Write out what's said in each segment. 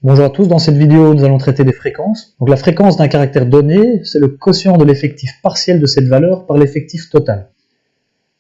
Bonjour à tous, dans cette vidéo nous allons traiter des fréquences. Donc la fréquence d'un caractère donné, c'est le quotient de l'effectif partiel de cette valeur par l'effectif total.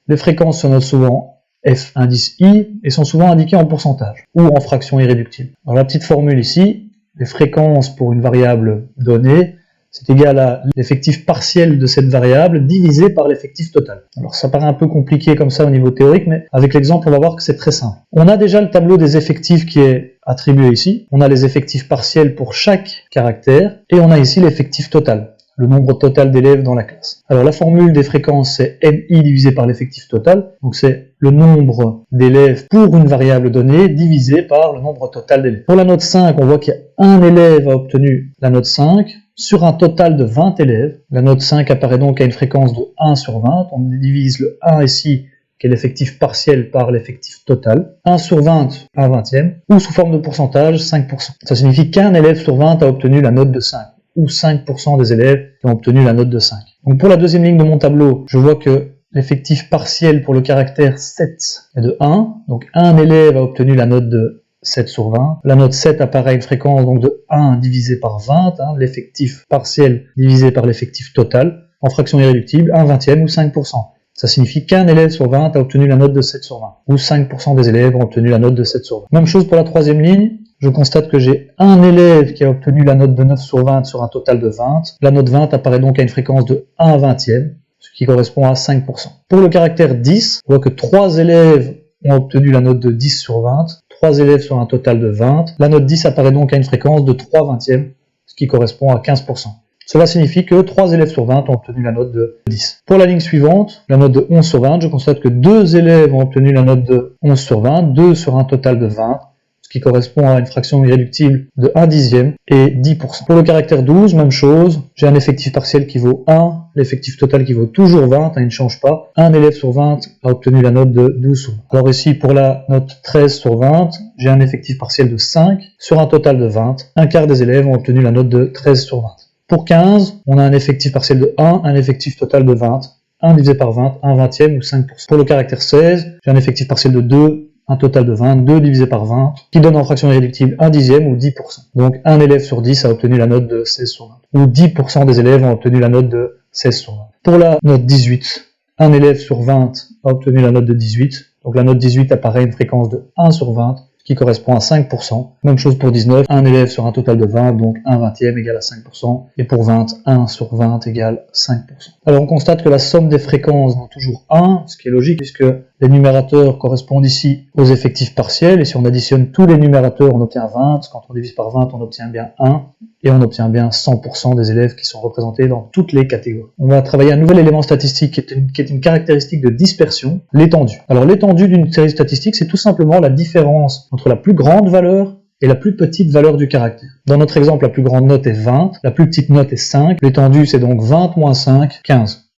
Les fréquences se notent souvent F indice I et sont souvent indiquées en pourcentage ou en fraction irréductible. Dans la petite formule ici, les fréquences pour une variable donnée, c'est égal à l'effectif partiel de cette variable divisé par l'effectif total. Alors ça paraît un peu compliqué comme ça au niveau théorique, mais avec l'exemple on va voir que c'est très simple. On a déjà le tableau des effectifs qui est attribué ici. On a les effectifs partiels pour chaque caractère et on a ici l'effectif total, le nombre total d'élèves dans la classe. Alors la formule des fréquences c'est MI divisé par l'effectif total, donc c'est le nombre d'élèves pour une variable donnée divisé par le nombre total d'élèves. Pour la note 5, on voit qu'il y a un élève a obtenu la note 5 sur un total de 20 élèves. La note 5 apparaît donc à une fréquence de 1 sur 20, on divise le 1 ici qui est l'effectif partiel par l'effectif total, 1 sur 20, 1 vingtième, ou sous forme de pourcentage, 5%. Ça signifie qu'un élève sur 20 a obtenu la note de 5, ou 5% des élèves qui ont obtenu la note de 5. Donc pour la deuxième ligne de mon tableau, je vois que l'effectif partiel pour le caractère 7 est de 1, donc un élève a obtenu la note de 7 sur 20. La note 7 apparaît à une fréquence donc de 1 divisé par 20, l'effectif partiel divisé par l'effectif total, en fraction irréductible, 1 vingtième ou 5%. Ça signifie qu'un élève sur 20 a obtenu la note de 7 sur 20, ou 5% des élèves ont obtenu la note de 7 sur 20. Même chose pour la troisième ligne, je constate que j'ai un élève qui a obtenu la note de 9 sur 20 sur un total de 20. La note 20 apparaît donc à une fréquence de 1 vingtième, ce qui correspond à 5%. Pour le caractère 10, on voit que 3 élèves ont obtenu la note de 10 sur 20, 3 élèves sur un total de 20. La note 10 apparaît donc à une fréquence de 3 vingtièmes, ce qui correspond à 15%. Cela signifie que 3 élèves sur 20 ont obtenu la note de 10. Pour la ligne suivante, la note de 11 sur 20, je constate que 2 élèves ont obtenu la note de 11 sur 20, 2 sur un total de 20, ce qui correspond à une fraction irréductible de 1 dixième et 10%. Pour le caractère 12, même chose, j'ai un effectif partiel qui vaut 1, l'effectif total qui vaut toujours 20, il ne change pas. Un élève sur 20 a obtenu la note de 12 sur 20. Alors ici, pour la note 13 sur 20, j'ai un effectif partiel de 5 sur un total de 20. Un quart des élèves ont obtenu la note de 13 sur 20. Pour 15, on a un effectif partiel de 1, un effectif total de 20. 1 divisé par 20, 1 vingtième ou 5%. Pour le caractère 16, j'ai un effectif partiel de 2, un total de 20, 2 divisé par 20, qui donne en fraction irréductible 1 dixième ou 10%. Donc un élève sur 10 a obtenu la note de 16 sur 20. Ou 10% des élèves ont obtenu la note de 16 sur 20. Pour la note 18, un élève sur 20 a obtenu la note de 18. Donc la note 18 apparaît à une fréquence de 1 sur 20, qui correspond à 5%. Même chose pour 19, un élève sur un total de 20, donc 1 vingtième égale à 5%. Et pour 20, 1 sur 20 égale 5%. Alors on constate que la somme des fréquences vaut toujours 1, ce qui est logique puisque les numérateurs correspondent ici aux effectifs partiels. Et si on additionne tous les numérateurs, on obtient 20. Quand on divise par 20, on obtient bien 1. Et on obtient bien 100% des élèves qui sont représentés dans toutes les catégories. On va travailler un nouvel élément statistique qui est une caractéristique de dispersion, l'étendue. Alors l'étendue d'une série statistique, c'est tout simplement la différence entre la plus grande valeur et la plus petite valeur du caractère. Dans notre exemple, la plus grande note est 20, la plus petite note est 5, l'étendue c'est donc 20 moins 5, 15.